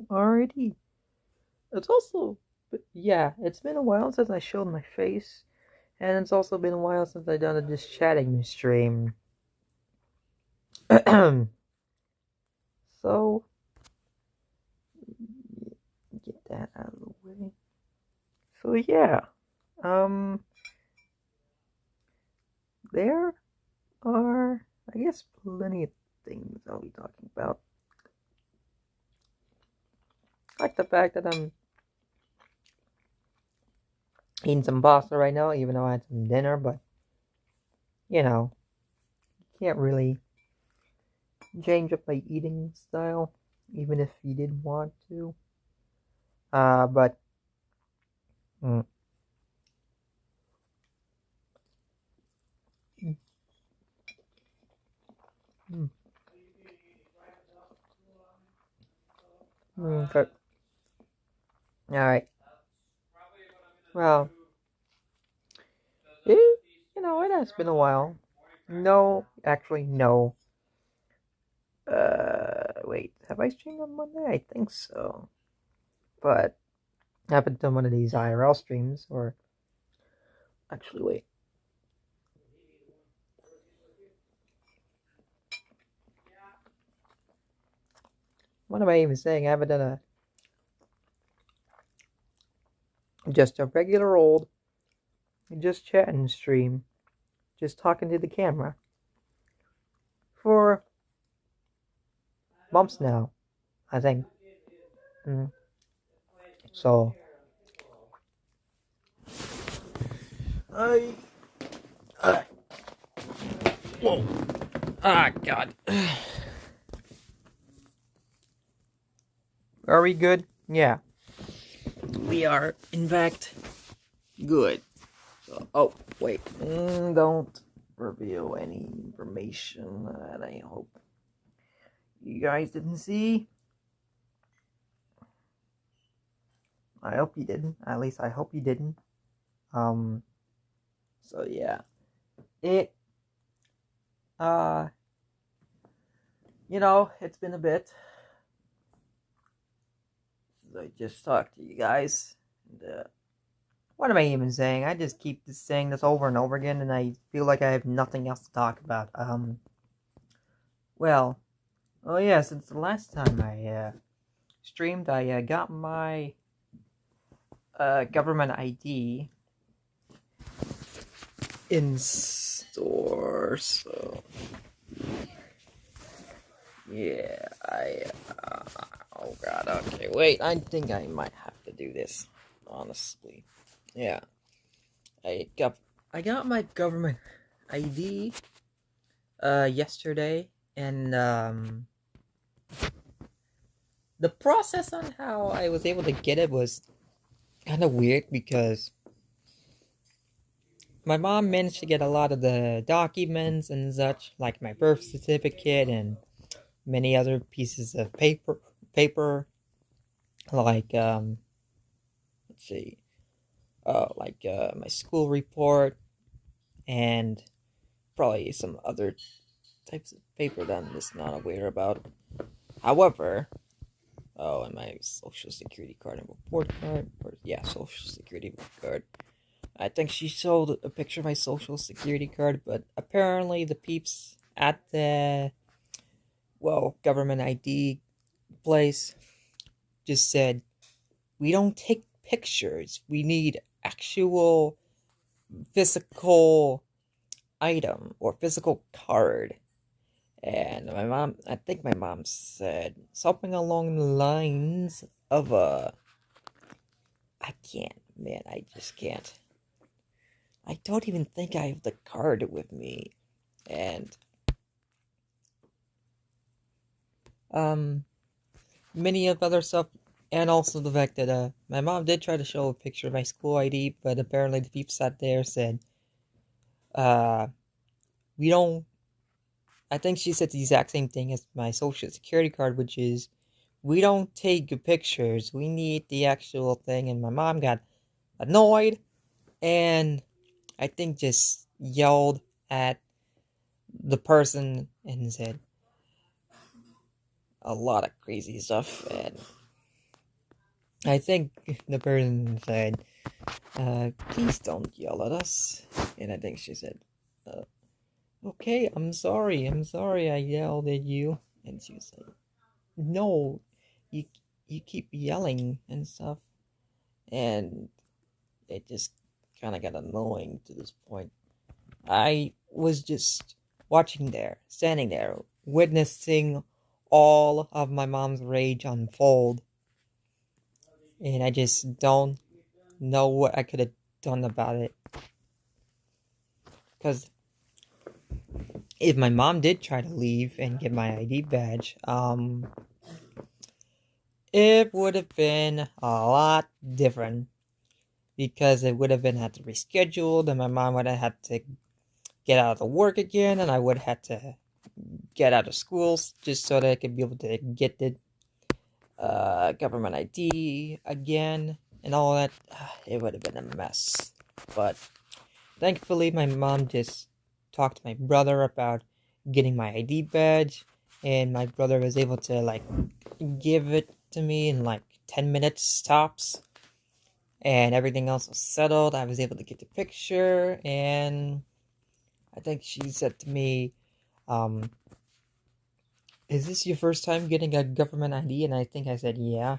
already. It's also, but yeah, it's been a while since I showed my face, and it's also been a while since I done a just chatting stream. So, get that out of the way. So yeah, um, there are, I guess, plenty of things I'll be talking about. Like the fact that I'm eating some pasta right now, even though I had some dinner, but you know, can't really change up my eating style, even if you did want to. But mm, mm, mm, okay. All right. Well, it, it has been a while. No, actually, no. Wait, have I streamed on Monday? I think so. But I haven't done one of these IRL streams, or actually, wait. What am I even saying? I haven't done just a regular old, just chatting stream, just talking to the camera for months now, I think. Mm. So, I, uh, whoa, God. Are we good? Yeah, we are, in fact, good. So, oh, wait, don't reveal any information that I hope you guys didn't see. I hope you didn't. At least I hope you didn't. Um, so yeah. It, uh, it's been a bit since I just talked to you guys. And, what am I even saying? I just keep saying this over and over again, and I feel like I have nothing else to talk about. Well, oh yeah, since the last time I, streamed, I, got my, government ID in store, so yeah, oh god, okay, wait, I think I might have to do this, honestly. Yeah, I got, I got my government ID, yesterday, and, the process on how I was able to get it was kind of weird because my mom managed to get a lot of the documents and such, like my birth certificate and many other pieces of paper, like let's see, like my school report and probably some other types of paper that I'm just not aware about. However, oh, and my social security card and report card, or yeah, social security card. I think she showed a picture of my social security card, but apparently the peeps at the, well, government ID place just said, we don't take pictures. We need actual physical item or physical card. And I think my mom said something along the lines of, I can't, man, I just can't. I don't even think I have the card with me. And, um, many of other stuff, and also the fact that, my mom did try to show a picture of my school ID, but apparently the people sat there said, uh, we don't, I think she said the exact same thing as my social security card, which is, we don't take pictures, we need the actual thing, and my mom got annoyed, and I think just yelled at the person and said a lot of crazy stuff, and I think the person said, please don't yell at us. And I think she said, uh, okay, I'm sorry I yelled at you. And she was like, no, you, you keep yelling and stuff. And it just kind of got annoying to this point. I was just standing there, witnessing all of my mom's rage unfold. And I just don't know what I could have done about it. Because if my mom did try to leave and get my ID badge, it would have been a lot different. Because it would have been had to reschedule, and my mom would have had to get out of the work again, and I would have had to get out of school just so that I could be able to get the government ID again and all that. It would have been a mess. But thankfully, my mom just talked to my brother about getting my ID badge, and my brother was able to like give it to me in like 10 minutes tops, and everything else was settled. I was able to get the picture, and I think she said to me, um, is this your first time getting a government ID? And I think I said, yeah.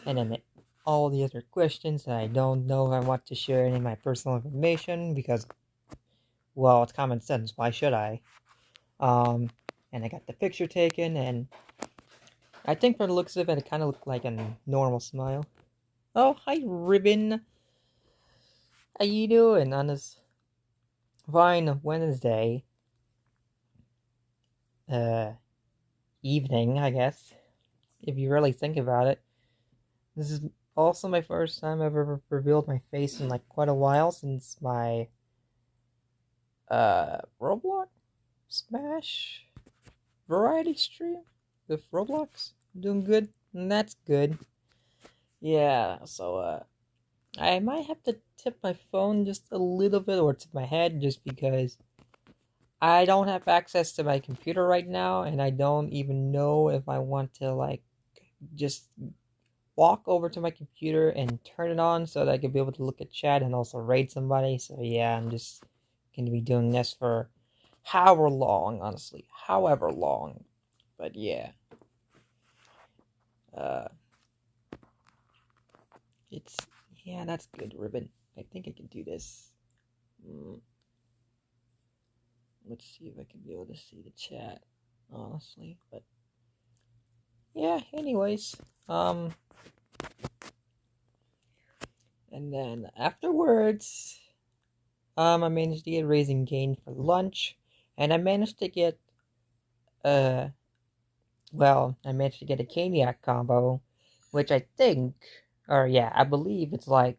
And then all the other questions that I don't know if I want to share any of my personal information because, well, it's common sense. Why should I? Um, and I got the picture taken, and I think from the looks of it, it kind of looked like a normal smile. Oh, hi, Ribbon. How you doing on this fine Wednesday uh, evening, I guess, if you really think about it? This is also my first time I've ever revealed my face in like quite a while since my Roblox Smash variety stream with Roblox. I'm doing good, and that's good. Yeah, so I might have to tip my phone just a little bit or tip my head just because I don't have access to my computer right now, and I don't even know if I want to like just walk over to my computer and turn it on so that I can be able to look at chat and also raid somebody. So yeah, I'm just going to be doing this for however long, honestly, however long. But yeah, uh, it's yeah, that's good, Ribbon. I think I can do this. Mm, let's see if I can be able to see the chat, honestly. But yeah, anyways, and then afterwards, I managed to get Raising Cane for lunch, and I managed to get uh I managed to get a caniac combo, which I think, or yeah, I believe it's like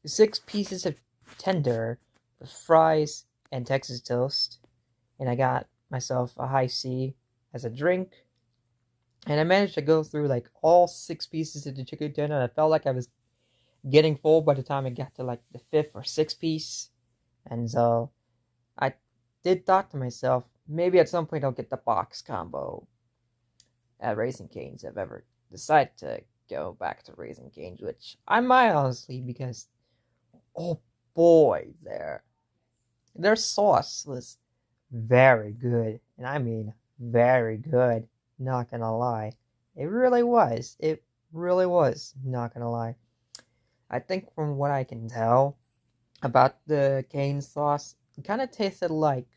6 pieces of tender with fries and Texas toast, and I got myself a high C as a drink, and I managed to go through like all 6 pieces of the chicken tender, and I felt like I was getting full by the time I got to like the fifth or sixth piece, and so I did thought to myself, maybe at some point I'll get the box combo at Raising Cane's if ever decide to go back to Raising Cane's, which I might honestly because oh boy, their sauce was very good, and I mean very good. Not gonna lie, it really was. It really was. Not gonna lie. I think from what I can tell about the cane sauce, it kind of tasted like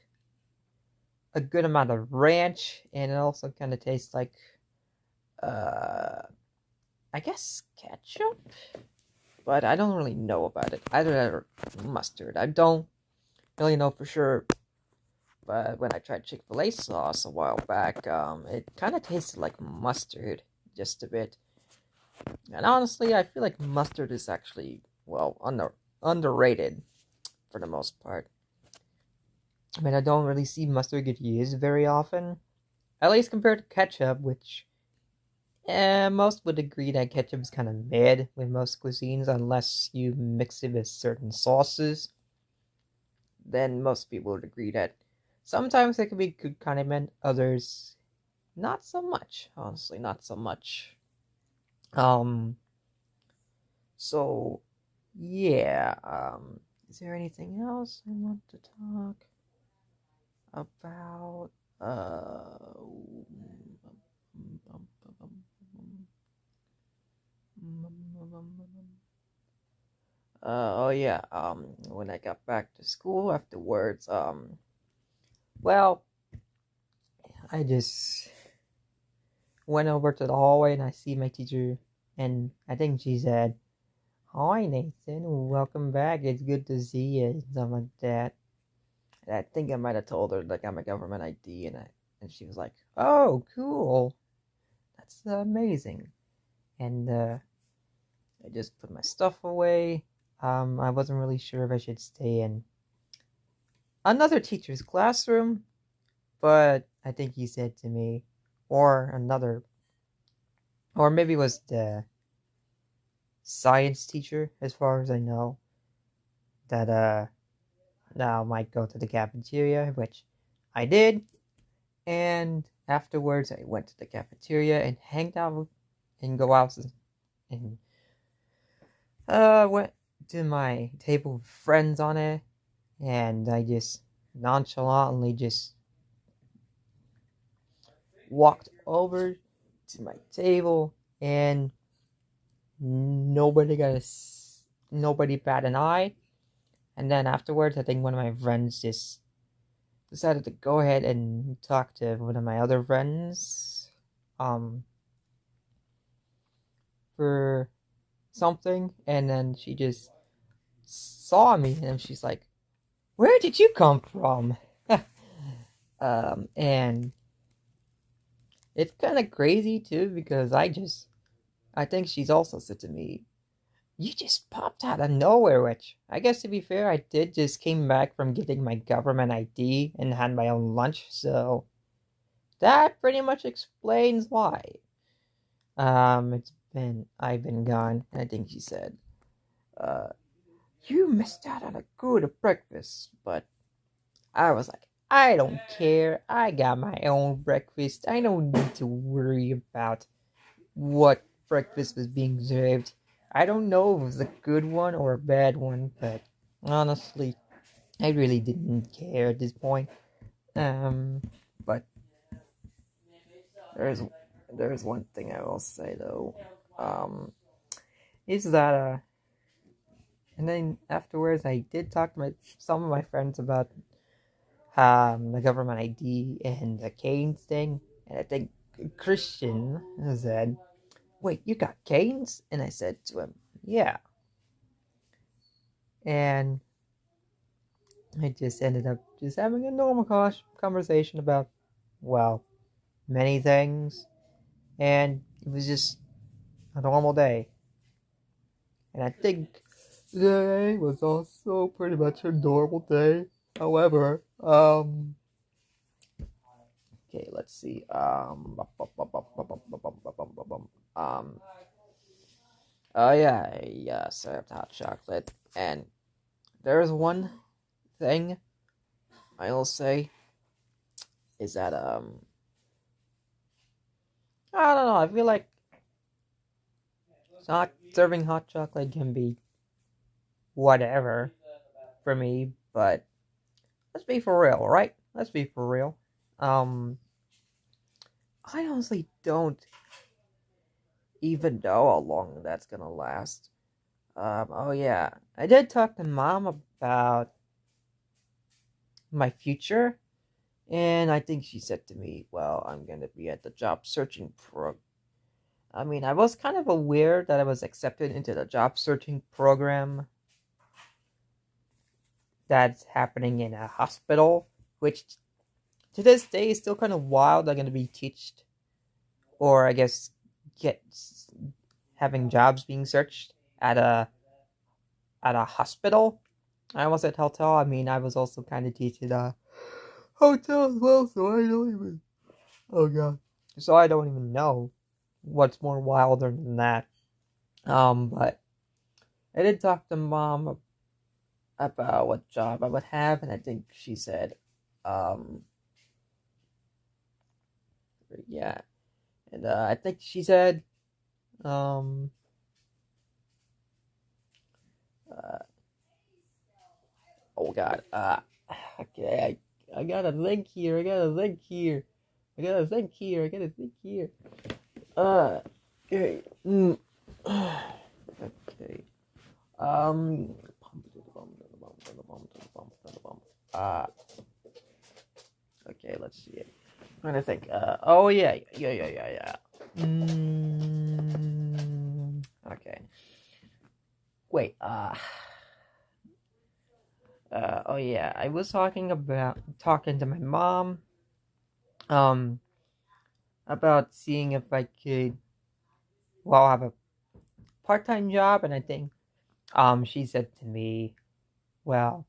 a good amount of ranch, and it also kind of tastes like uh I guess ketchup, but I don't really know about it. Either that or mustard. I don't really know for sure. But when I tried Chick-fil-A sauce a while back, it kind of tasted like mustard, just a bit. And honestly, I feel like mustard is actually well underrated for the most part. I mean, I don't really see mustard get used very often, at least compared to ketchup, which most would agree that ketchup is kind of mid with most cuisines unless you mix it with certain sauces. Then most people would agree that sometimes it can be a good condiment, others not so much. Honestly, not so much. Um, So yeah, is there anything else I want to talk about? Uh, oh yeah. When I got back to school afterwards, well, I just went over to the hallway and I see my teacher, and I think she said, "Hi Nathan, welcome back. It's good to see you," and something like that. And I think I might have told her like I'm a government ID, and she was like, "Oh, cool, that's amazing." And I just put my stuff away. I wasn't really sure if I should stay in another teacher's classroom, but I think he said to me, or another, or maybe it was the science teacher, as far as I know, that now might go to the cafeteria, which I did. And afterwards, I went to the cafeteria and hanged out and go out and went to my table with friends on it, and I just nonchalantly just walked over to my table, and nobody bat an eye. And then afterwards, I think one of my friends just decided to go ahead and talk to one of my other friends, um, for something, and then she just saw me, and she's like, "Where did you come from?" And it's kind of crazy too because I think she's also said to me, "You just popped out of nowhere," which I guess to be fair, I did just came back from getting my government ID and had my own lunch, so that pretty much explains why. I've been gone. I think she said, uh, "You missed out on a good breakfast," but I was like, "I don't care. I got my own breakfast. I don't need to worry about what breakfast was being served. I don't know if it was a good one or a bad one, but honestly, I really didn't care at this point." Um, but there's there's one thing I will say though. Um, is that and then afterwards I did talk to some of my friends about the government ID and the canes thing, and I think Christian said, "Wait, you got canes?" And I said to him, "Yeah." And I just ended up just having a normal conversation about, well, many things, and it was just a normal day. And I think today was also pretty much a normal day. However, okay, let's see. Um, oh yeah, I served hot chocolate, and there's one thing I will say is that I don't know. I feel like not serving hot chocolate can be whatever for me, but let's be for real, right? Let's be for real. Um, I honestly don't even know how long that's gonna last. Oh yeah, I did talk to mom about my future, and I think she said to me, "Well, I'm gonna be at the job searching pro." I mean, I was kind of aware that I was accepted into the job searching program that's happening in a hospital, which to this day is still kind of wild. I'm gonna be teached, or I guess get having jobs being searched at a hospital. I almost said hotel. I mean, I was also kind of teaching a hotel as well, so I don't even. Oh god. So I don't even know what's more wilder than that. But I did talk to mom about what job I would have, and I think she said, um, yeah, and I think she said, um, Uh, oh God. Okay. I gotta think here. I gotta think here. I gotta think here. I gotta think here. Okay. Okay. Um. Uh. Okay. Let's see. I'm trying to think. Oh yeah. Yeah. Okay. Wait. Oh yeah. I was talking to my mom. Um. About seeing if I could, well, have a part-time job, and I think, she said to me, well,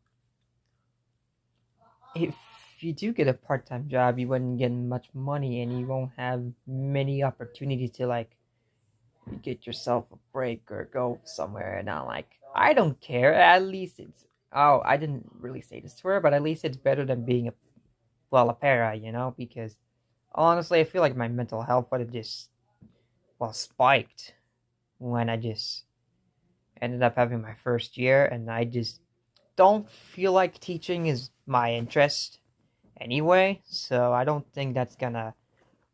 if you do get a part-time job, you wouldn't get much money, and you won't have many opportunities to like get yourself a break or go somewhere. And I'm like, I don't care. At least it's, oh, I didn't really say this to her, but at least it's better than being a para, because honestly, I feel like my mental health would have just, well, spiked when I just ended up having my first year, and I just don't feel like teaching is my interest anyway, so I don't think that's gonna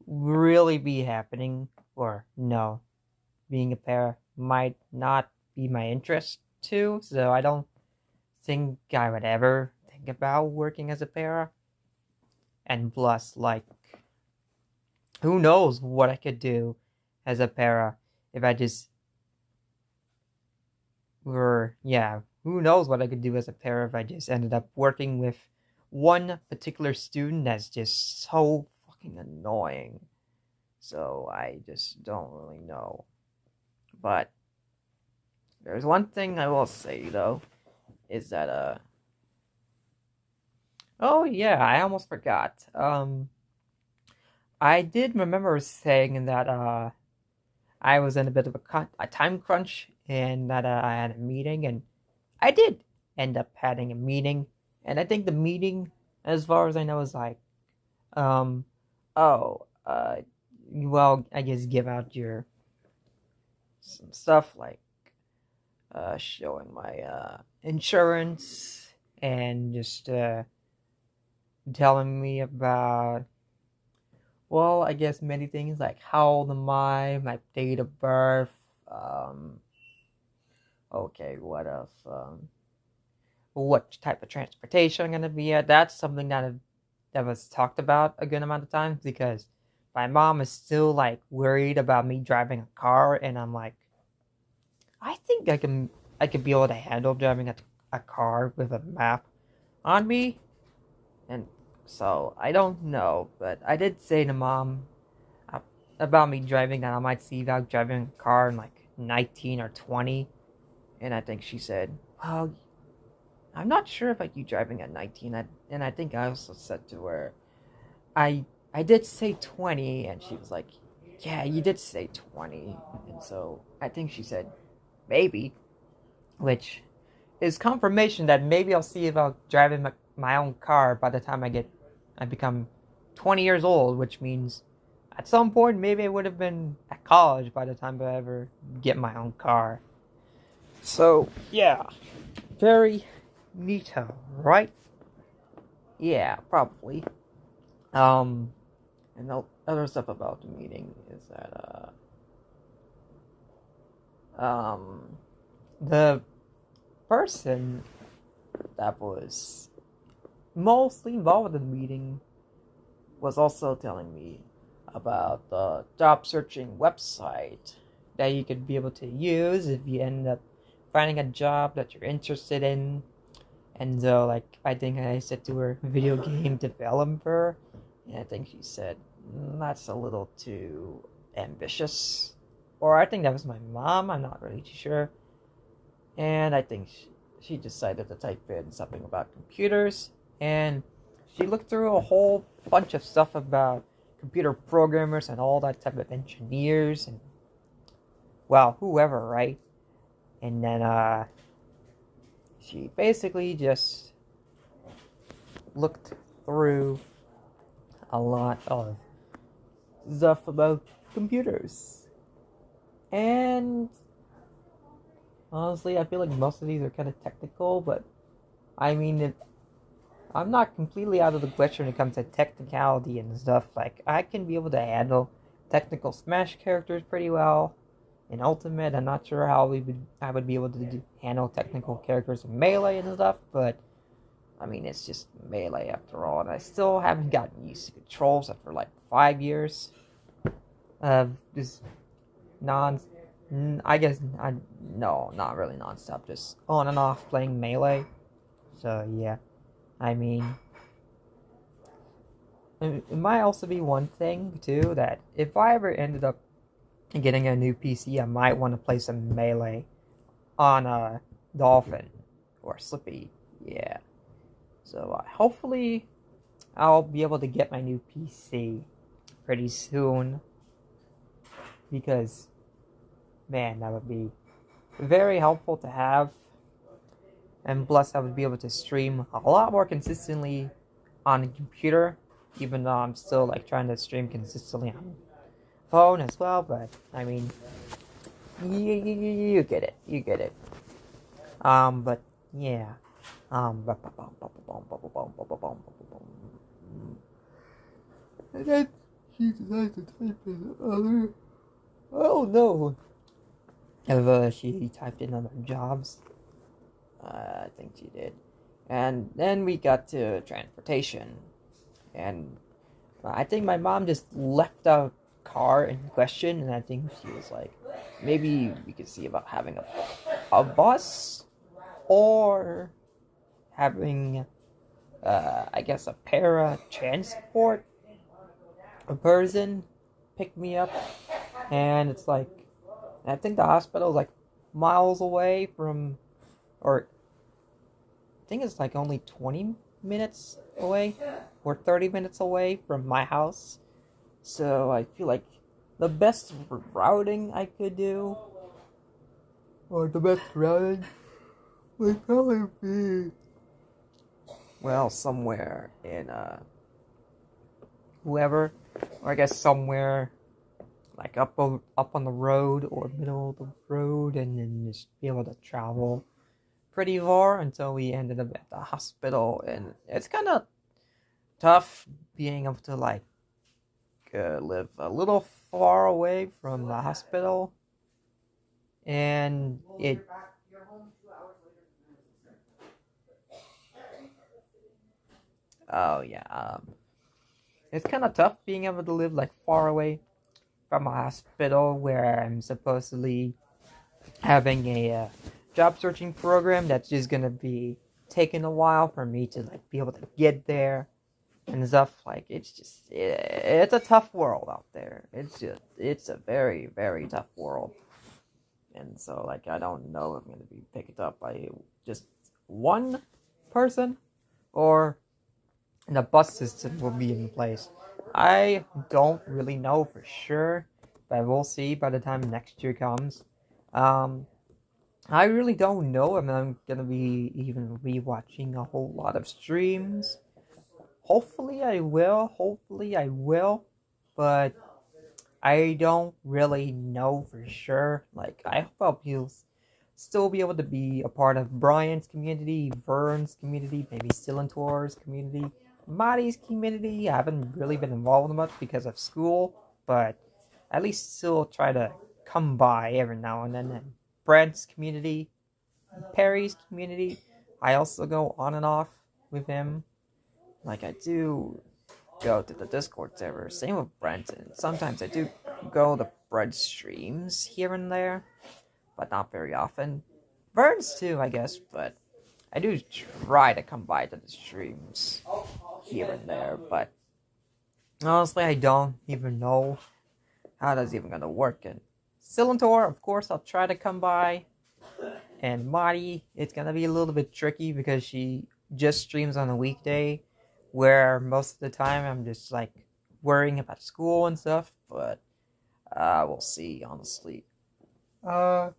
really be happening. Or no, being a para might not be my interest too, so I don't think I would ever think about working as a para. And plus, like, who knows what I could do as a para if I just were, yeah, who knows what I could do as a para if I just ended up working with one particular student that's just so fucking annoying. So I just don't really know. But there's one thing I will say though, is that oh yeah, I almost forgot. I did remember saying that I was in a bit of a time crunch, and that I had a meeting, and I did end up having a meeting, and I think the meeting, as far as I know, is like, um, oh, well, I guess give out your some stuff like showing my insurance, and just telling me about, well, I guess many things like how old am I, my date of birth, um, okay, what else, what type of transportation I'm gonna be at. That's something that was talked about a good amount of times, because my mom is still like worried about me driving a car, and I'm like, I think I could be able to handle driving a car with a map on me. And so I don't know, but I did say to mom uh, about me driving, that I might see about driving a car in like 19 or 20. And I think she said, well, I'm not sure about you driving at 19. And I think I also said to her, I I did say 20, and she was like, yeah, you did say 20. And so I think she said, maybe, which is confirmation that maybe I'll see about driving my own car by the time I become 20 years old, which means at some point maybe I would have been at college by the time I ever get my own car. So yeah, very neato, right? Yeah, probably. Um, and the other stuff about the meeting is that the person that was mostly involved in the meeting was also telling me about the job searching website that you could be able to use if you end up finding a job that you're interested in. And so, like, I think I said to her, video game developer, and I think she said, that's a little too ambitious. Or I think that was my mom, I'm not really too sure. And I think she decided to type in something about computers, and she looked through a whole bunch of stuff about computer programmers and all that type of engineers, and, well, whoever, right? And then she basically just looked through a lot of stuff about computers. And Honestly, I feel like most of these are kind of technical, but I mean, I'm not completely out of the question when it comes to technicality and stuff. Like, I can be able to handle technical Smash characters pretty well. In Ultimate, I'm not sure how I would be able to handle technical characters in Melee and stuff, but I mean, it's just Melee after all, and I still haven't gotten used to controls after like 5 years of just non. I guess no, not really nonstop, just on and off playing Melee. So yeah, I mean, it might also be one thing too that if I ever ended up getting a new PC, I might want to play some Melee on a Dolphin or Slippy. Yeah. So hopefully I'll be able to get my new PC pretty soon because man, that would be very helpful to have. And plus, I would be able to stream a lot more consistently on a computer, even though I'm still like trying to stream consistently on phone as well. But I mean, you get it, you get it. But yeah. And then she decides to type in other. Oh no! If she typed in other jobs, I think she did. And then we got to transportation, and I think my mom just left a car in question, and I think she was like, maybe we could see about having a bus or having, I guess, a para transport a person pick me up, and it's like, I think the hospital is like miles away from, or I think it's like only 20 minutes away or 30 minutes away from my house. So I feel like the best routing I could do, or the best routing, would probably be, well, somewhere in, whoever, or I guess somewhere like up on the road or middle of the road, and then just be able to travel pretty far until we ended up at the hospital. And it's kind of tough being able to like live a little far away from the hospital, and it oh yeah it's kind of tough being able to live like far away from a hospital where I'm supposedly having a job searching program that's just gonna be taking a while for me to like be able to get there and stuff. Like, it's a tough world out there. It's a very, very tough world. And so like I don't know if I'm gonna be picked up by just one person or the bus system will be in place. I don't really know for sure, but we'll see by the time next year comes. Um, I really don't know if I'm gonna be even rewatching a whole lot of streams. Hopefully I will. Hopefully I will. But I don't really know for sure. Like, I hope still be able to be a part of Brian's community, Vern's community, maybe Stilentor's community, Marty's community. I haven't really been involved much because of school, but at least still try to come by every now and then. And Brent's community, Perry's community, I also go on and off with him. Like, I do go to the Discord server. Same with Brent, and sometimes I do go to Brent streams here and there, but not very often. Burns too, I guess, but I do try to come by to the streams here and there, but honestly, I don't even know how that's even gonna work. And Cylintor, of course, I'll try to come by, and Marty, it's gonna be a little bit tricky because she just streams on a weekday, where most of the time I'm just like worrying about school and stuff, but we'll see, honestly. But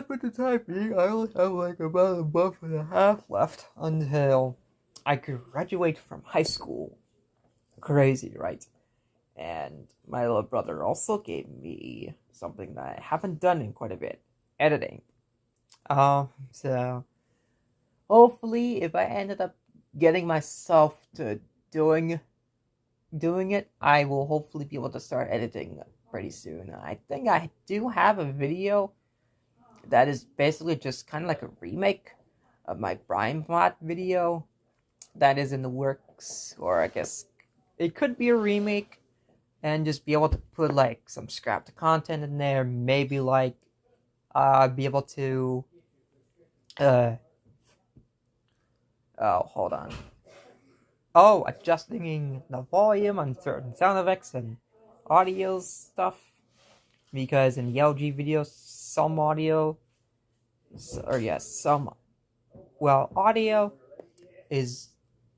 for the time being, I only have like about a month and a half left until I graduate from high school. Crazy, right? And my little brother also gave me something that I haven't done in quite a bit: editing. So hopefully, if I ended up getting myself to doing doing it, I will hopefully be able to start editing pretty soon. I think I do have a video that is basically just kind of like a remake of my Brian Plot video that is in the works, or I guess it could be a remake, and just be able to put like some scrapped content in there, maybe like be able to uh oh, hold on. Oh, adjusting the volume on certain sound effects and audio stuff, because in the LG videos some audio, or yes, some, well, audio is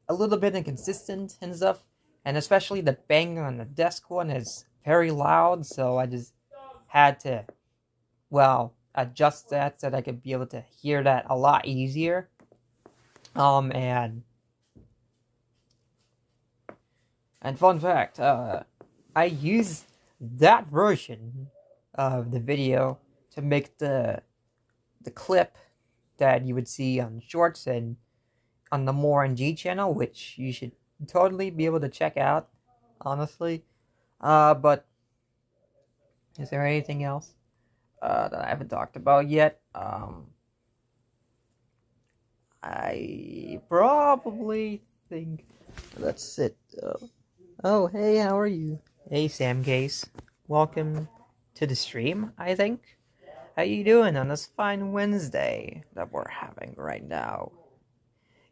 a little bit inconsistent and stuff, and especially the bang on the desk one is very loud, so I just had to, well, adjust that so that I could be able to hear that a lot easier. And fun fact, I use that version of the video to make the clip that you would see on shorts and on the More and G channel, which you should totally be able to check out, honestly. But is there anything else that I haven't talked about yet? I probably think that's it. Oh, hey, how are you? Hey, Sam Case. Welcome to the stream, I think. How you doing on this fine Wednesday that we're having right now?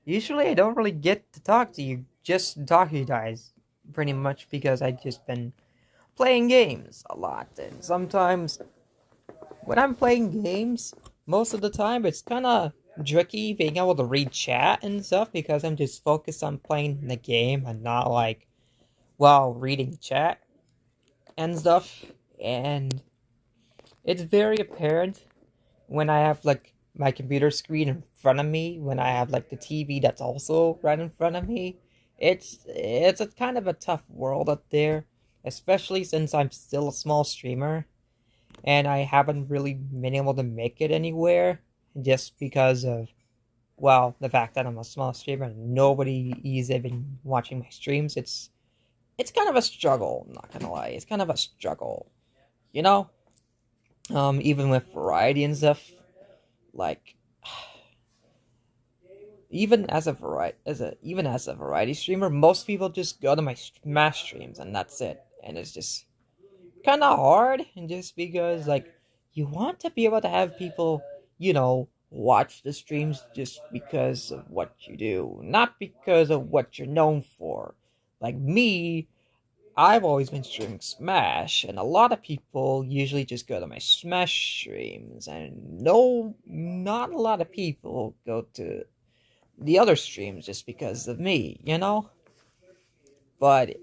Usually I don't really get to talk to you, just talk to you guys, pretty much because I've just been playing games a lot, and sometimes when I'm playing games, most of the time it's kinda tricky being able to read chat and stuff because I'm just focused on playing the game and not like, well, reading chat and stuff. And it's very apparent when I have like my computer screen in front of me, when I have like the TV that's also right in front of me. It's a kind of a tough world up there, especially since I'm still a small streamer and I haven't really been able to make it anywhere just because of, well, the fact that I'm a small streamer and nobody is even watching my streams. It's kind of a struggle, I'm not gonna lie. It's kind of a struggle, you know? Even with variety and stuff, like even as a variety streamer, most people just go to my Smash streams and that's it. And it's just kind of hard, and just because like you want to be able to have people, watch the streams just because of what you do, not because of what you're known for. Like me, I've always been streaming Smash, and a lot of people usually just go to my Smash streams, and no, not a lot of people go to the other streams just because of me. But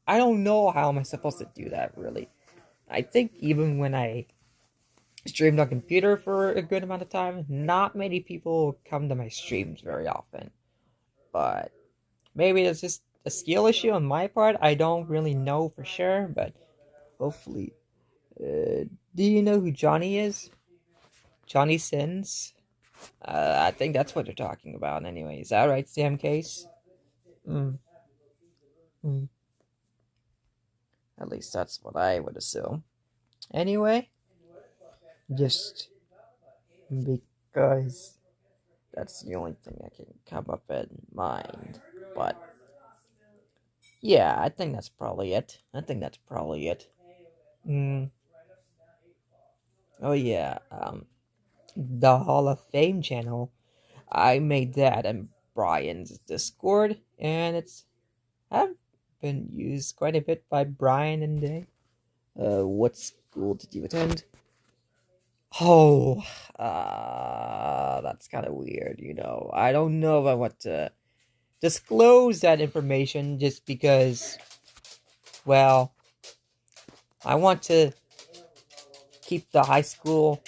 I don't know how am I supposed to do that, really. I think even when I streamed on computer for a good amount of time, not many people come to my streams very often. But maybe it's just a skill issue on my part. I don't really know for sure, but hopefully. Do you know who Johnny is? Johnny Sins? I think that's what they're talking about anyway. Is that right, Sam Case? Mm. Mm. At least that's what I would assume. Anyway, just because that's the only thing I can come up in mind. But yeah, I think that's probably it. Mm. Oh yeah, the Hall of Fame channel. I made that in Brian's Discord, and it's have been used quite a bit by Brian and Day. What school did you attend? Oh, that's kind of weird. I don't know if I want to disclose that information just because, well, I want to keep the high school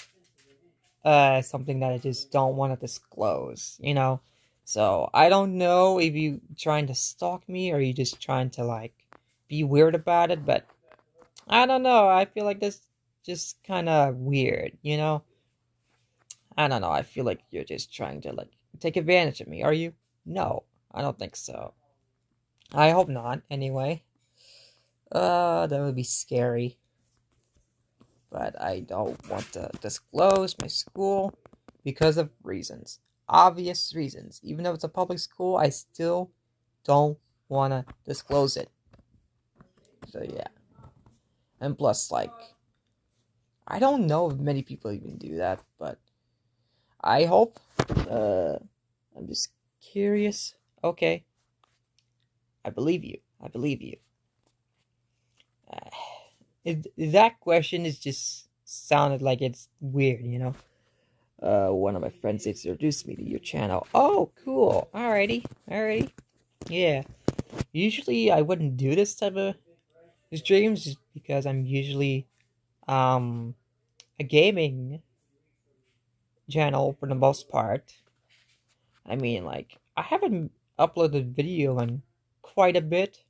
something that I just don't want to disclose. So I don't know if you trying to stalk me or you just trying to like be weird about it, but I don't know. I feel like this just kind of weird. I don't know. I feel like you're just trying to like take advantage of me. Are you? No, I don't think so. I hope not. Anyway, that would be scary. But I don't want to disclose my school because of reasons. Obvious reasons. Even though it's a public school, I still don't want to disclose it. So yeah. And plus, like, I don't know if many people even do that, but I hope. I'm just curious. Okay. I believe you. I believe you. That question is just sounded like it's weird, you know? One of my friends introduced me to your channel. Oh, cool. Alrighty. Alrighty. Yeah. Usually I wouldn't do this type of streams just because I'm usually a gaming channel for the most part. I mean, like, I haven't uploaded video in quite a bit.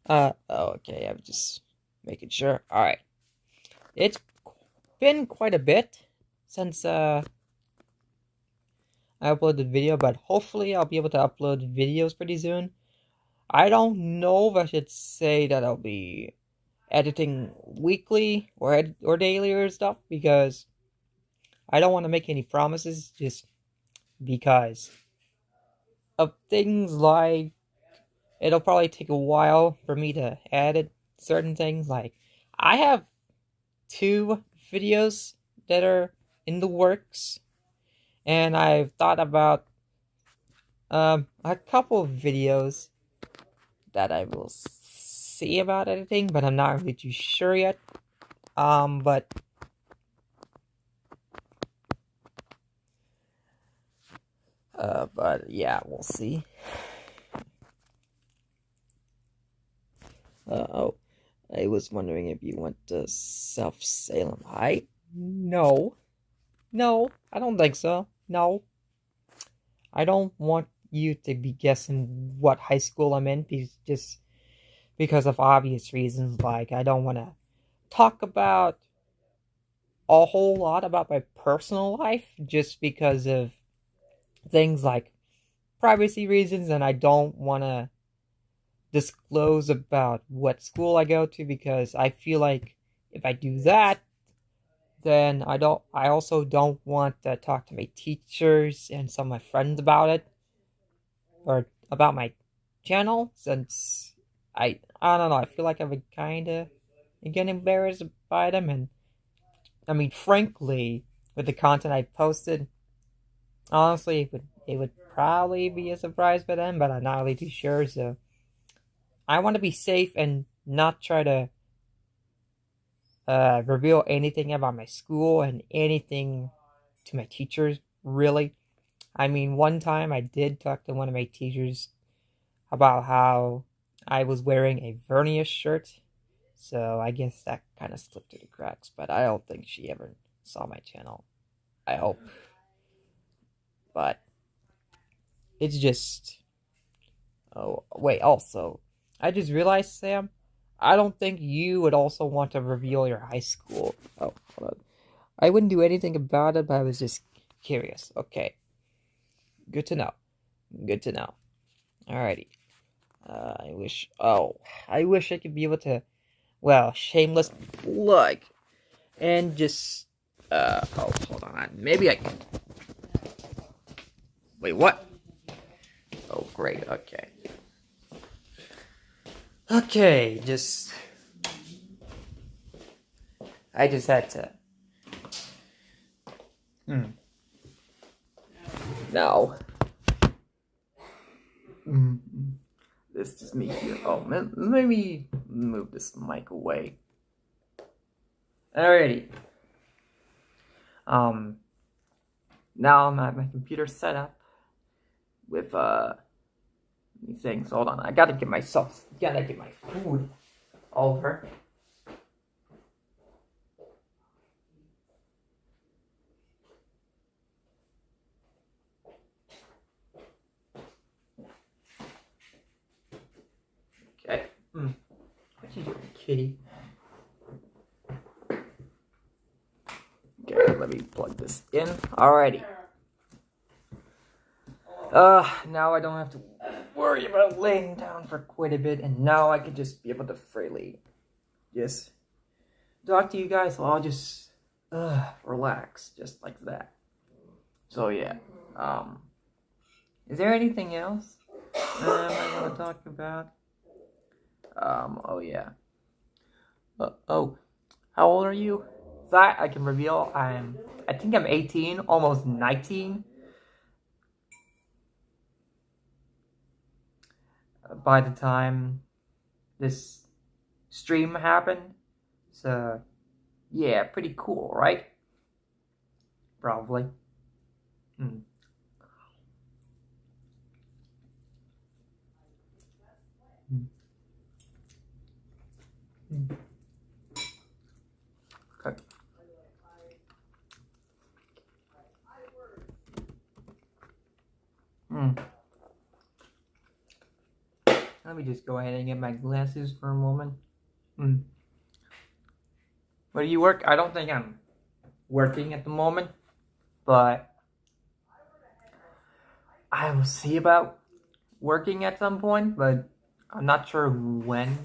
Oh, okay, I'm just making sure. Alright. It's been quite a bit since, I uploaded video, but hopefully I'll be able to upload videos pretty soon. I don't know if I should say that I'll be editing weekly or daily or stuff, because I don't want to make any promises just because of things like it'll probably take a while for me to edit certain things. Like, I have 2 videos that are in the works, and I've thought about a couple of videos that I will see about editing, but I'm not really too sure yet. But yeah, we'll see. Oh, I was wondering if you went to South Salem High. No, I don't think so. No, I don't want you to be guessing what high school I'm in, just because of obvious reasons. Like, I don't want to talk about a whole lot about my personal life just because of things like privacy reasons, and I don't want to disclose about what school I go to, because I feel like if I do that, then I also don't want to talk to my teachers and some of my friends about it, or about my channel, since I don't know, I feel like I would kind of get embarrassed by them. And I mean, frankly, with the content I posted, honestly, it would probably be a surprise for them, but I'm not really too sure. So I want to be safe and not try to reveal anything about my school and anything to my teachers, really. I mean, one time I did talk to one of my teachers about how I was wearing a Vernius shirt, so I guess that kind of slipped through the cracks, but I don't think she ever saw my channel. I hope. But it's just... Oh, wait, also, I just realized, Sam, I don't think you would also want to reveal your high school. Oh, hold on. I wouldn't do anything about it, but I was just curious. Okay. Good to know. Good to know. Alrighty. I wish I could be able to, well, shameless plug. And just, oh, hold on. Maybe I can. Wait, what? Oh, great. Okay. Okay, I just had to. Now. This is me here. Oh, let me move this mic away. Alrighty. Now I'm at my computer set up with, things. Hold on, gotta get my food over. Okay. What you doing, kitty? Okay, let let me plug this in. Alrighty. Now I don't have to worry about laying down for quite a bit, and now I can just be able to freely just talk to you guys, so I'll just relax just like that. So yeah, is there anything else I want to talk about? Oh yeah. Oh, how old are you? That I can reveal. I think I'm 18, almost 19. By the time this stream happened. So, yeah, pretty cool, right? Probably. Hmm. Hmm. Hmm. Okay. Hmm. Let me just go ahead and get my glasses for a moment. Hmm. Where do you work? I don't think I'm working at the moment, but I will see about working at some point, but I'm not sure when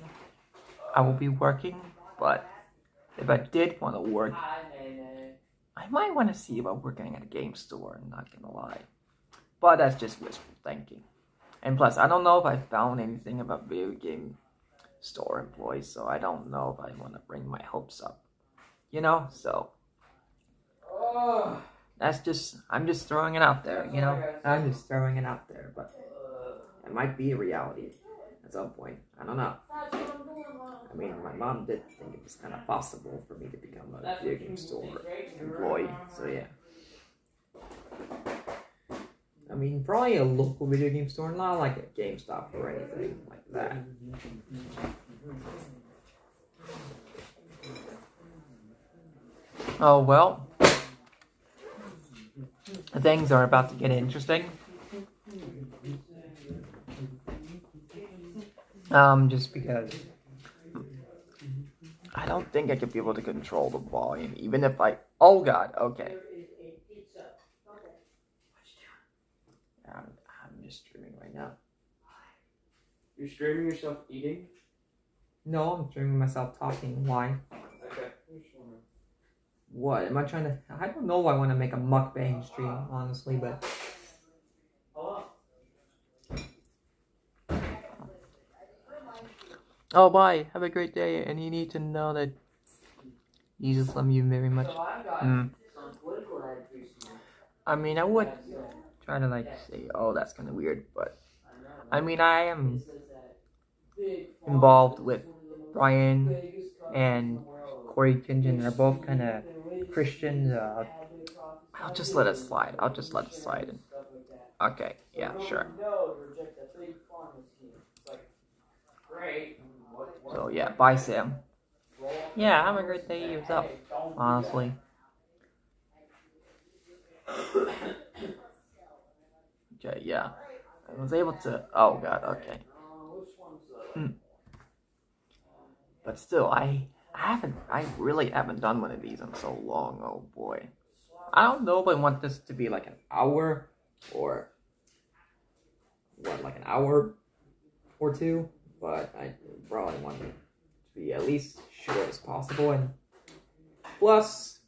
I will be working. But if I did want to work, I might want to see about working at a game store, I'm not gonna lie. But that's just wishful thinking. And plus, I don't know if I found anything about video game store employees, so I don't know if I want to bring my hopes up. You know, so that's just, I'm just throwing it out there, you know? I'm just throwing it out there, but it might be a reality at some point. I don't know. I mean, my mom did think it was kind of possible for me to become a video game store employee, so yeah. I mean, probably a local video game store, not like a GameStop or anything like that. Oh well, things are about to get interesting. Just because I don't think I could be able to control the volume, even if I. Oh God, okay. I'm just streaming right now. You're streaming yourself eating? No, I'm streaming myself talking. Why? Okay. What? Am I trying to... I don't know if I want to make a mukbang stream, honestly, but... Oh, bye. Have a great day, and you need to know that Jesus loves you very much. I mean, I would try to, like, say, oh, that's kind of weird, but... I mean, I am involved with Brian and Corey Kinjan. They're both kind of Christians. I'll just let it slide. I'll just let it slide. Okay, yeah, sure. So yeah, bye Sam. Yeah, have a great day yourself, honestly. Okay, yeah. I was able to... Oh God, okay. But still, I really haven't done one of these in so long, oh boy. I don't know if I want this to be like an hour, or what, like an hour or two, but I probably want it to be at least short as possible, and plus,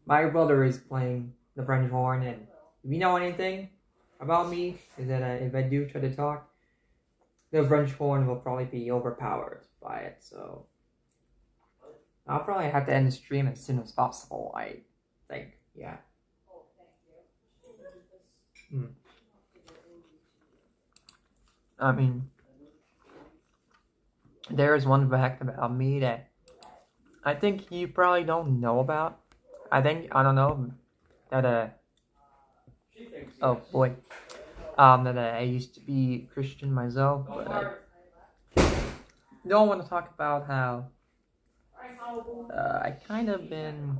my brother is playing the French horn, and if you know anything about me, is that if I do try to talk, the French horn will probably be overpowered by it, so I'll probably have to end the stream as soon as possible, I think, yeah. I mean, there is one fact about me that I think you probably don't know about. I don't know, that, oh boy, that I used to be Christian myself, but I don't want to talk about how I kind of been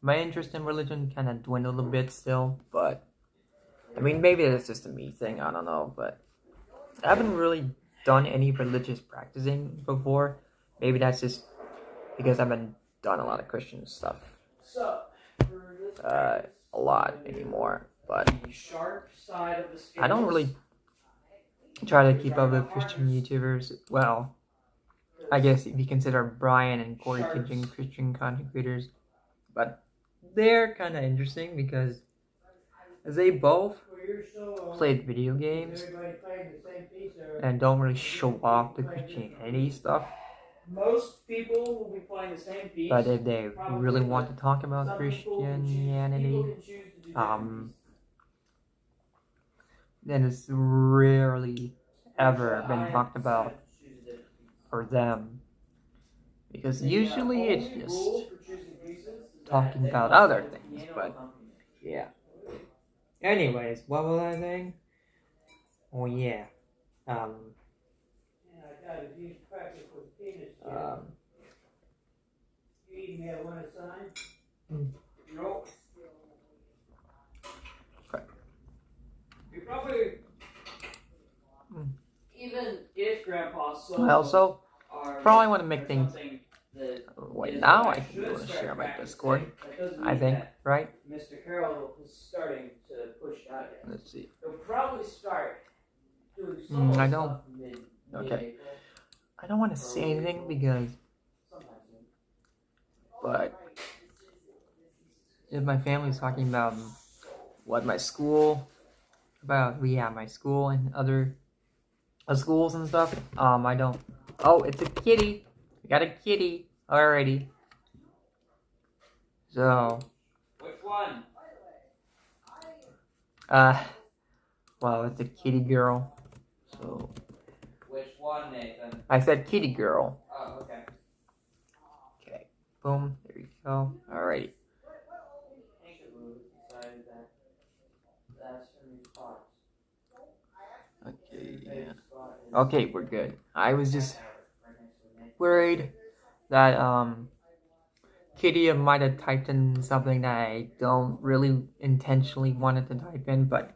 my interest in religion kind of dwindled a bit still, but I mean, maybe it's just a me thing, I don't know, but I haven't really done any religious practicing before. Maybe that's just because I haven't done a lot of Christian stuff. So, A lot anymore, but the sharp side of the scales. I don't really try to keep up with Christian YouTubers. Well, I guess if you consider Brian and Corey Kitchen Christian content creators, but they're kind of interesting because they both played video games and don't really show off the Christianity stuff. Most people will be playing the same piece. But if they really want to talk about Christianity, then it's rarely ever been talked about for them. Because usually it's just talking about other things, but yeah. Anyways, what was I saying? Oh yeah. Nope. You probably, even if Grandpa saw. I also probably want to make things. Wait, now I can go and share my Discord. I think, right? Mr. Carroll is starting to push out again. Let's see. He'll probably start doing some I don't. stuff Okay. I don't want to say anything because, but if my family's talking about what my school, my school and other schools and stuff, I don't. Oh, it's a kitty. I got a kitty already. So. Which one? Well, it's a kitty girl. So. Which one, Nathan? I said kitty girl. Oh, okay. Okay. Boom. There you go. Alrighty. Okay, yeah. Okay, we're good. I was just worried that Kitty might have typed in something that I don't really intentionally wanted to type in, but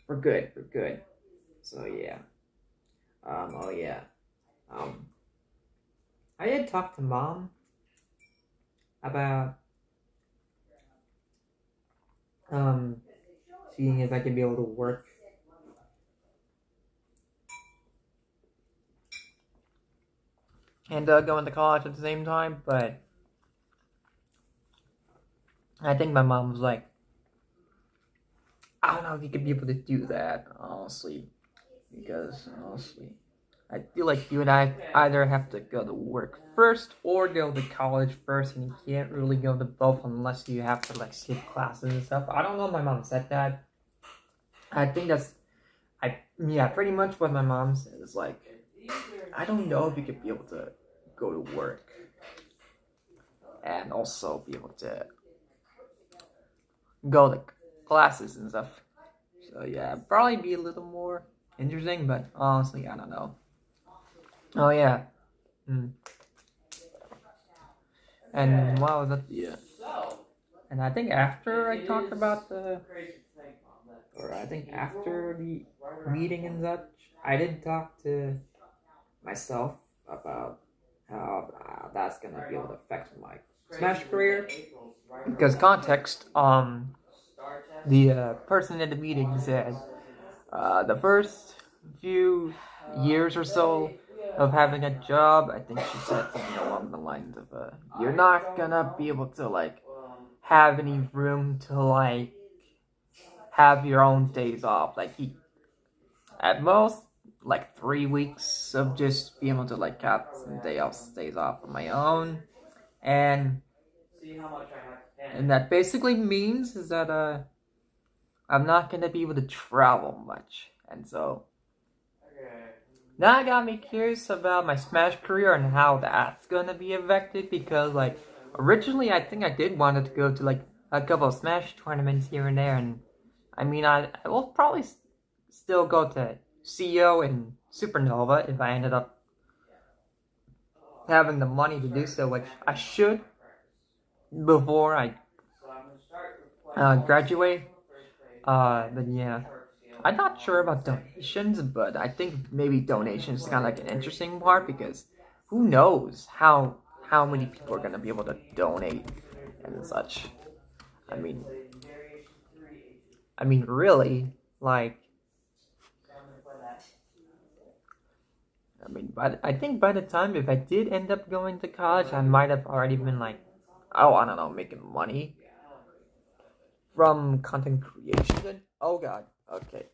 we're good. We're good. So yeah. Oh yeah. I did talk to Mom about seeing if I could be able to work and going to college at the same time, but I think my mom was like, I don't know if you could be able to do that, honestly, because honestly, I feel like you and I either have to go to work first or go to college first, and you can't really go to both unless you have to like skip classes and stuff. I don't know if my mom said that. I think that's, pretty much what my mom said is like, I don't know if you could be able to go to work and also be able to go to classes and stuff. So yeah, probably be a little more interesting, but honestly, I don't know. Oh yeah. And wow, that yeah. And I think after I talked about after the meeting and such, I did talk to myself about how that's gonna be able to affect my Smash career. Because context, the person in the meeting said the first few years or so of having a job, I think she said something along the lines of you're not gonna be able to like have any room to like have your own days off. Like at most like 3 weeks of just being able to like have some days off of my own, and that basically means is that I'm not gonna be able to travel much, and so that got me curious about my Smash career and how that's gonna be affected, because like originally I think I did wanted to go to like a couple of Smash tournaments here and there, and I mean I will probably still go to CO and Supernova if I ended up having the money to do so, which I should before I graduate. But yeah, I'm not sure about donations, but I think maybe donations is kind of like an interesting part, because who knows how how many people are gonna be able to donate and such. I mean, really, like, but I think by the time if I did end up going to college, I might have already been like, oh, I don't know, making money from content creation. Oh God, okay.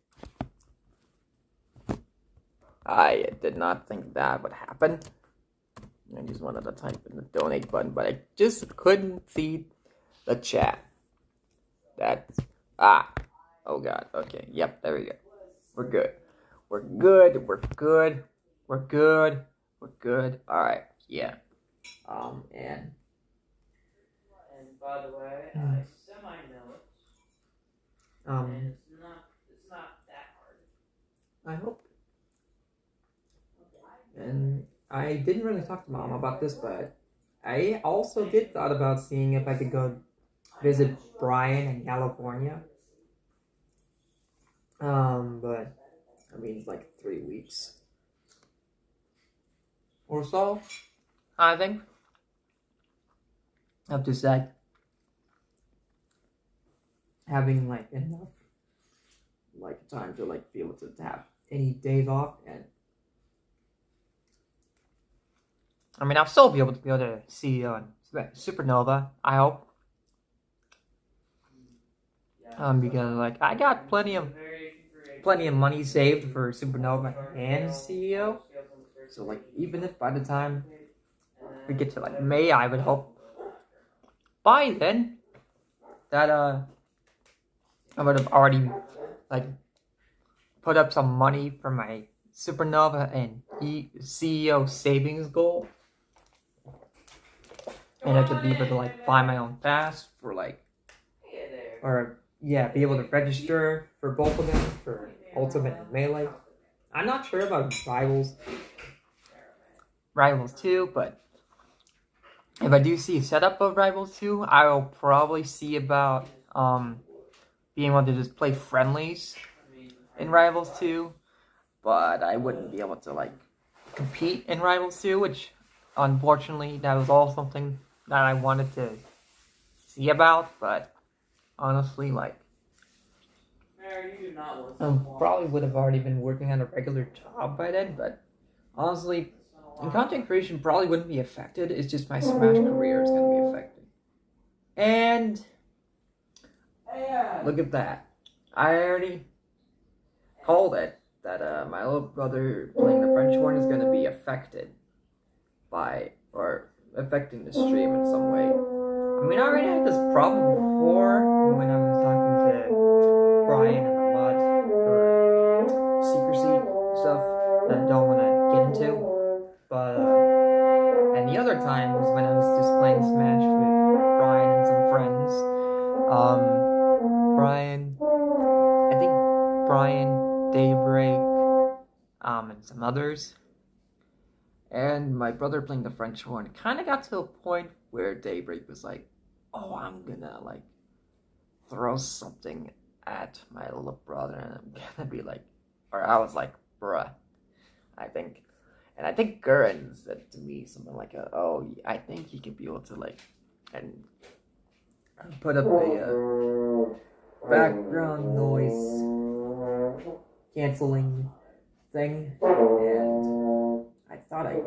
I did not think that would happen. I just wanted to type in the donate button, but I just couldn't see the chat. Oh God, okay, yep, there we go. We're good. We're good, we're good, we're good, we're good. Alright, yeah. And by the way, I semi-know it. And it's not that hard. I hope. And I didn't really talk to Mom about this, but I also did thought about seeing if I could go visit Brian in California. But I mean, it's like 3 weeks or so, I think. Up to say, having like enough like time to like be able to have any days off, and I mean, I'll still be able to go to see Supernova, I hope. Because like I got plenty of money saved for Supernova and CEO. So like even if by the time we get to like May, I would hope by then that I would have already like put up some money for my Supernova and CEO savings goal. And I could be able to like buy my own pass for like, or yeah, be able to register for both of them for Ultimate and Melee. I'm not sure about Rivals 2, but if I do see a setup of Rivals 2, I will probably see about being able to just play friendlies in Rivals 2, but I wouldn't be able to like compete in Rivals 2, which unfortunately that was all something that I wanted to see about, but honestly, like, probably would have already been working on a regular job by then, but honestly, in content creation probably wouldn't be affected. It's just my Smash career is going to be affected. And look at that. I already called it that my little brother playing the French horn is going to be affected by, or affecting the stream in some way. I mean, I already had this problem before when I was talking to Brian and the mods for secrecy stuff that I don't want to get into. But, and the other time was when I was just playing Smash with Brian and some friends. Brian, Daybreak, and some others. And my brother playing the French horn kind of got to a point where Daybreak was like, oh, I'm gonna like throw something at my little brother, and I'm gonna be like, or I was like, bruh, I think Gurren said to me something like, oh, I think he could be able to like, and put up a background noise canceling thing, and I thought I did,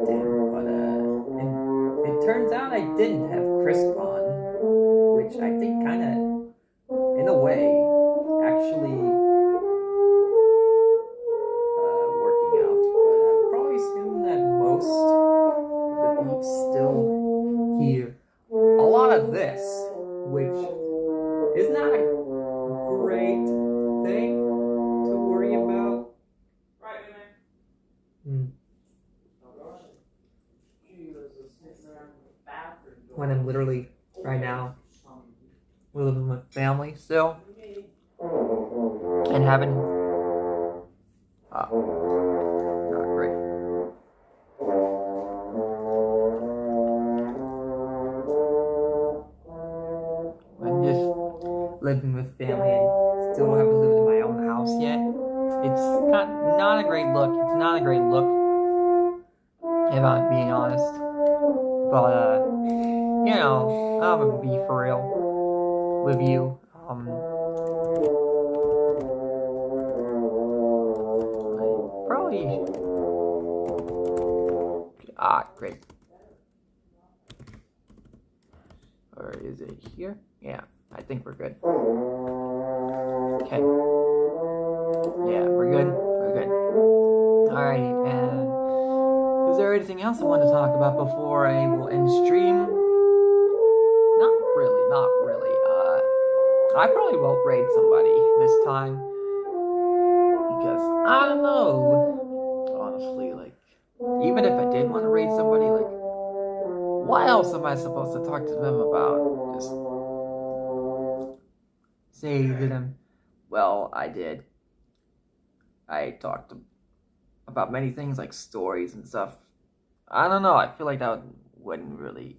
but it turns out I didn't have crisp on, which I think kind of, in a way, actually working out. But I would probably assume that most of the beeps still hear a lot of this, which is not a great thing to worry about. When I'm literally, right now, we're living with family still, and having, not great. I'm just living with family and still haven't lived in my own house yet. It's not a great look. It's not a great look, if I'm being honest. But you know, I'm gonna be for real with you. I probably great. Or is it here? Yeah, I think we're good. Okay. Yeah, we're good. We're good. Alright, and is there anything else I want to talk about before I will end stream? Not really, not really. I probably won't raid somebody this time. Because, I don't know. Honestly, like, even if I did want to raid somebody, like, what else am I supposed to talk to them about? Just say to them, well, I did. I talked about many things like stories and stuff. I don't know, I feel like that wouldn't really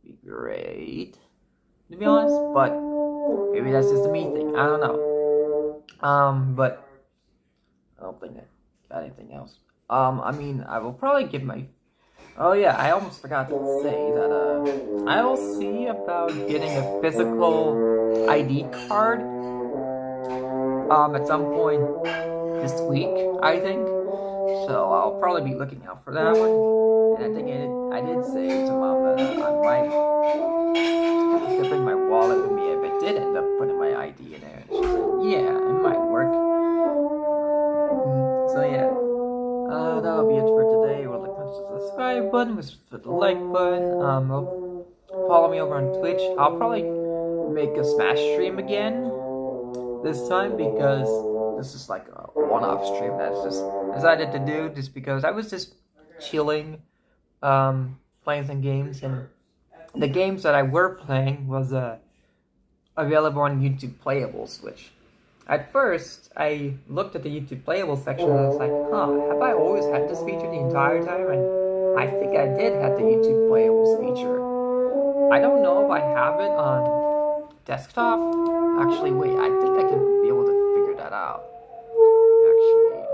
be great, to be honest, but maybe that's just a me thing, I don't know. But I don't think I got anything else. I mean, I will probably give my... Oh yeah, I almost forgot to say that, I will see about getting a physical ID card, at some point this week, I think. So I'll probably be looking out for that one. And I think I did say to Mom that I might bring my wallet with me if I did end up putting my ID in there. And she said, yeah, it might work. So yeah, that'll be it for today. Well, like, punch the subscribe button, with the like button. Follow me over on Twitch. I'll probably make a Smash stream again this time because this is like a one-off stream that's just decided to do just because I was just chilling, playing some games, and the games that I were playing was available on YouTube Playables, which at first I looked at the YouTube Playables section and I was like, huh, have I always had this feature the entire time? And I think I did have the YouTube Playables feature. I don't know if I have it on desktop. Actually, wait, I think I can be able to figure that out. Actually,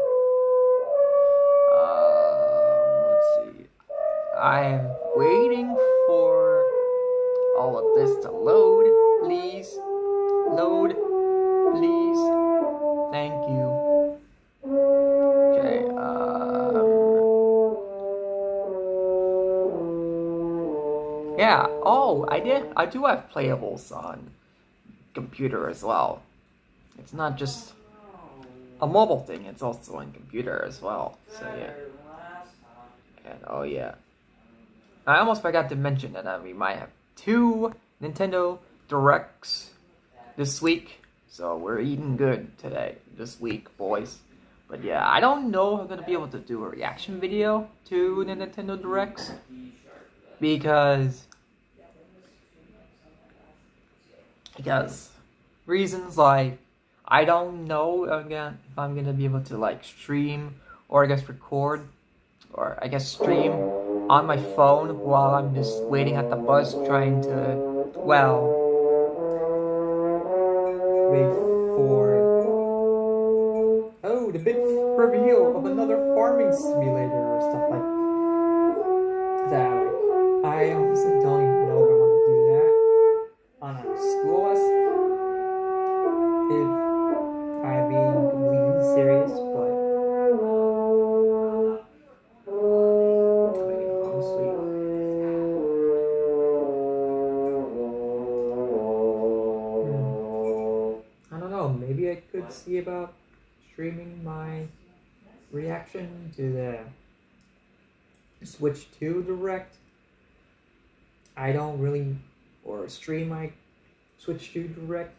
let's see. I'm waiting for all of this to load. Please, load, please. Thank you. Okay. Yeah. Oh, I do have Playables on computer as well. It's not just a mobile thing, it's also on computer as well. So yeah. And oh yeah, I almost forgot to mention that we might have 2 Nintendo Directs this week. So we're eating good this week, boys. But yeah, I don't know if I'm gonna be able to do a reaction video to the Nintendo Directs because reasons like I don't know again if I'm gonna be able to like stream or I guess record or I guess stream on my phone while I'm just waiting at the bus trying to, well, wait for, oh, the big reveal of another farming simulator or stuff like that. I honestly don't even know if I want to do that on a school bus, if I'm being completely serious, but I mean, honestly, I don't know, maybe I could see about streaming my reaction to the Switch 2 Direct. I don't really, or stream my Switch 2 Direct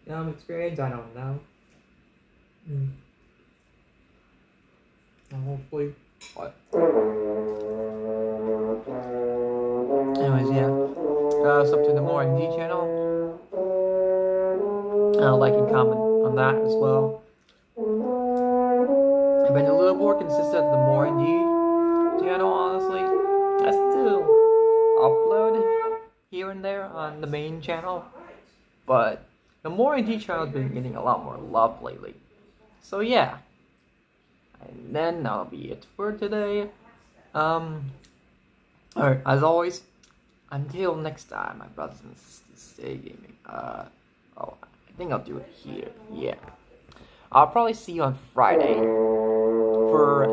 experience, I don't know. Hopefully. What? Anyways, yeah. Sub to the More ND channel. Like and comment on that as well. I've been a little more consistent with the More ND channel, honestly. I still upload here and there on the main channel, but the More ND channel has been getting a lot more love lately. So yeah. And then that'll be it for today. Alright, as always, until next time, my brothers and sisters, stay gaming. Oh, I think I'll do it here. Yeah. I'll probably see you on Friday for